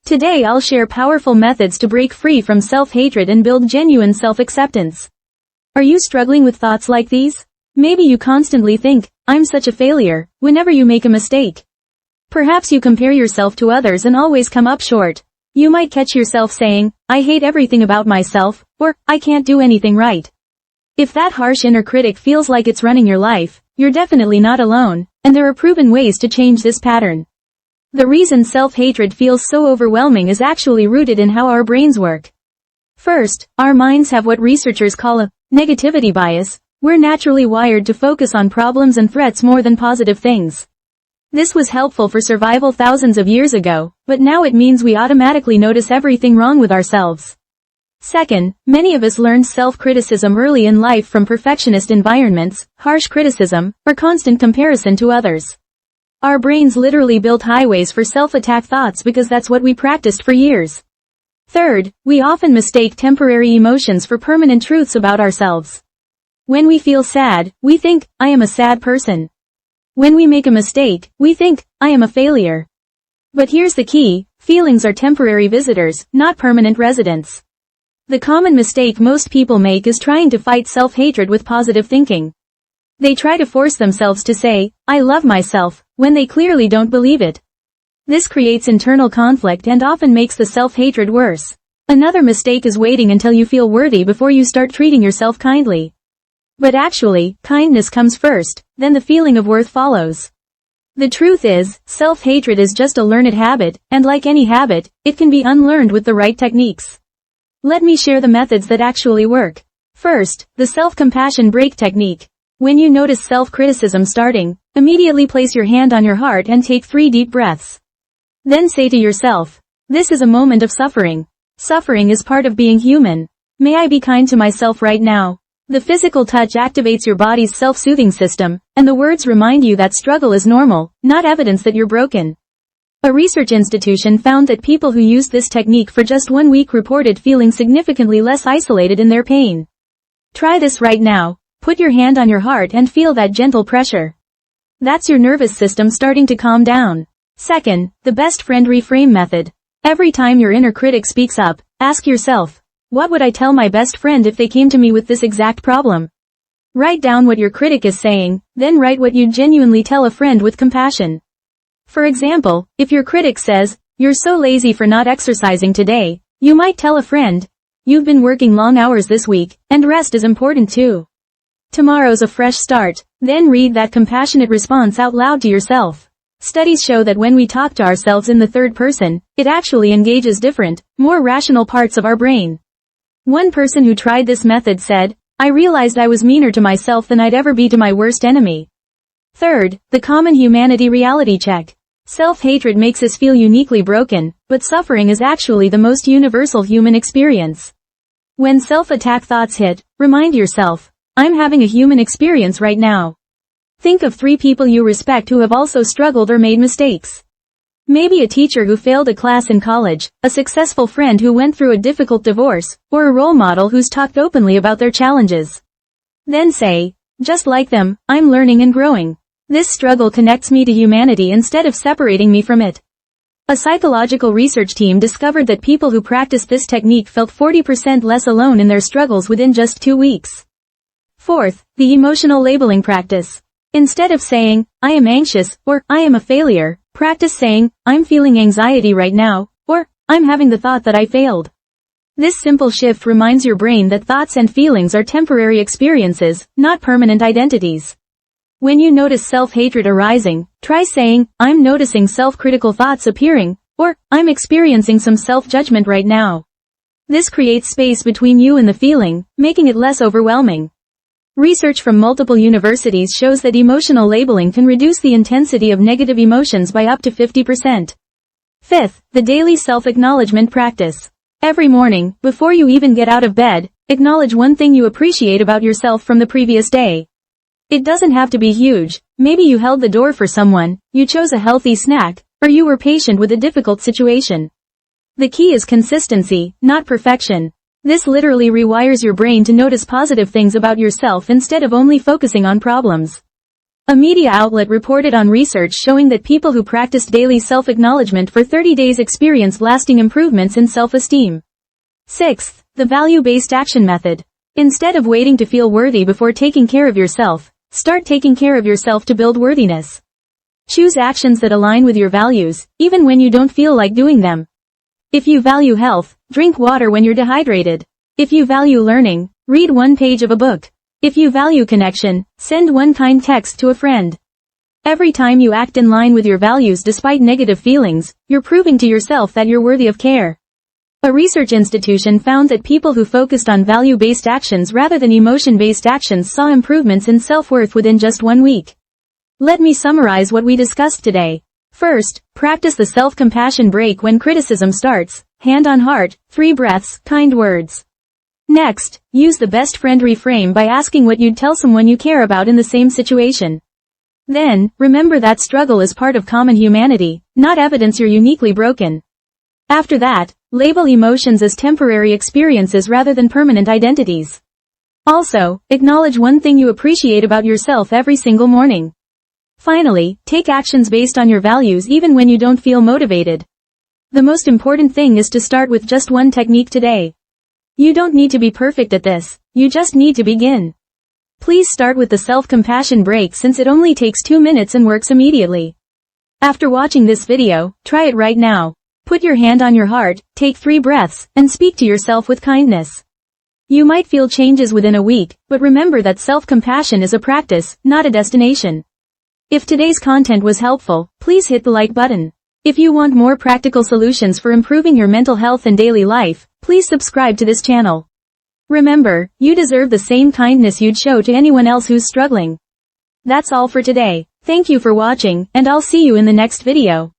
Today I'll share powerful methods to break free from self-hatred and build genuine self-acceptance. Are you struggling with thoughts like these? Maybe you constantly think, I'm such a failure, whenever you make a mistake. Perhaps you compare yourself to others and always come up short. You might catch yourself saying, I hate everything about myself, or, I can't do anything right. If that harsh inner critic feels like it's running your life, you're definitely not alone, and there are proven ways to change this pattern. The reason self-hatred feels so overwhelming is actually rooted in how our brains work. First, our minds have what researchers call a negativity bias. We're naturally wired to focus on problems and threats more than positive things. This was helpful for survival thousands of years ago, but now it means we automatically notice everything wrong with ourselves. Second, many of us learned self-criticism early in life from perfectionist environments, harsh criticism, or constant comparison to others. Our brains literally built highways for self-attack thoughts because that's what we practiced for years. Third, we often mistake temporary emotions for permanent truths about ourselves. When we feel sad, we think, I am a sad person. When we make a mistake, we think, I am a failure. But here's the key, feelings are temporary visitors, not permanent residents. The common mistake most people make is trying to fight self-hatred with positive thinking. They try to force themselves to say, I love myself, when they clearly don't believe it. This creates internal conflict and often makes the self-hatred worse. Another mistake is waiting until you feel worthy before you start treating yourself kindly. But actually, kindness comes first, then the feeling of worth follows. The truth is, self-hatred is just a learned habit, and like any habit, it can be unlearned with the right techniques. Let me share the methods that actually work. First, the self-compassion break technique. When you notice self-criticism starting, immediately place your hand on your heart and take 3 deep breaths. Then say to yourself, this is a moment of suffering. Suffering is part of being human. May I be kind to myself right now? The physical touch activates your body's self-soothing system, and the words remind you that struggle is normal, not evidence that you're broken. A research institution found that people who used this technique for just 1 week reported feeling significantly less isolated in their pain. Try this right now. Put your hand on your heart and feel that gentle pressure. That's your nervous system starting to calm down. Second, the best friend reframe method. Every time your inner critic speaks up, ask yourself, what would I tell my best friend if they came to me with this exact problem? Write down what your critic is saying, then write what you'd genuinely tell a friend with compassion. For example, if your critic says, you're so lazy for not exercising today, you might tell a friend, you've been working long hours this week, and rest is important too. Tomorrow's a fresh start. Then read that compassionate response out loud to yourself. Studies show that when we talk to ourselves in the third person, it actually engages different, more rational parts of our brain. One person who tried this method said, I realized I was meaner to myself than I'd ever be to my worst enemy. Third, the common humanity reality check. Self-hatred makes us feel uniquely broken, but suffering is actually the most universal human experience. When self-attack thoughts hit, remind yourself, I'm having a human experience right now. Think of 3 people you respect who have also struggled or made mistakes. Maybe a teacher who failed a class in college, a successful friend who went through a difficult divorce, or a role model who's talked openly about their challenges. Then say, just like them, I'm learning and growing. This struggle connects me to humanity instead of separating me from it. A psychological research team discovered that people who practiced this technique felt 40% less alone in their struggles within just 2 weeks. Fourth, the emotional labeling practice. Instead of saying, I am anxious, or I am a failure, practice saying, I'm feeling anxiety right now, or I'm having the thought that I failed. This simple shift reminds your brain that thoughts and feelings are temporary experiences, not permanent identities. When you notice self-hatred arising, try saying, I'm noticing self-critical thoughts appearing, or I'm experiencing some self-judgment right now. This creates space between you and the feeling, making it less overwhelming. Research from multiple universities shows that emotional labeling can reduce the intensity of negative emotions by up to 50%. Fifth, the daily self-acknowledgement practice. Every morning, before you even get out of bed, acknowledge one thing you appreciate about yourself from the previous day. It doesn't have to be huge. Maybe you held the door for someone, you chose a healthy snack, or you were patient with a difficult situation. The key is consistency, not perfection. This literally rewires your brain to notice positive things about yourself instead of only focusing on problems. A media outlet reported on research showing that people who practiced daily self-acknowledgement for 30 days experienced lasting improvements in self-esteem. Sixth, the value-based action method. Instead of waiting to feel worthy before taking care of yourself, start taking care of yourself to build worthiness. Choose actions that align with your values, even when you don't feel like doing them. If you value health, drink water when you're dehydrated. If you value learning, read one page of a book. If you value connection, send one kind text to a friend. Every time you act in line with your values despite negative feelings, you're proving to yourself that you're worthy of care. A research institution found that people who focused on value-based actions rather than emotion-based actions saw improvements in self-worth within just 1 week. Let me summarize what we discussed today. First, practice the self-compassion break when criticism starts. Hand on heart, 3 breaths, kind words. Next, use the best friend reframe by asking what you'd tell someone you care about in the same situation. Then, remember that struggle is part of common humanity, not evidence you're uniquely broken. After that, label emotions as temporary experiences rather than permanent identities. Also, acknowledge one thing you appreciate about yourself every single morning. Finally, take actions based on your values even when you don't feel motivated. The most important thing is to start with just one technique today. You don't need to be perfect at this, you just need to begin. Please start with the self-compassion break since it only takes 2 minutes and works immediately. After watching this video, try it right now. Put your hand on your heart, take 3 breaths, and speak to yourself with kindness. You might feel changes within a week, but remember that self-compassion is a practice, not a destination. If today's content was helpful, please hit the like button. If you want more practical solutions for improving your mental health and daily life, please subscribe to this channel. Remember, you deserve the same kindness you'd show to anyone else who's struggling. That's all for today. Thank you for watching, and I'll see you in the next video.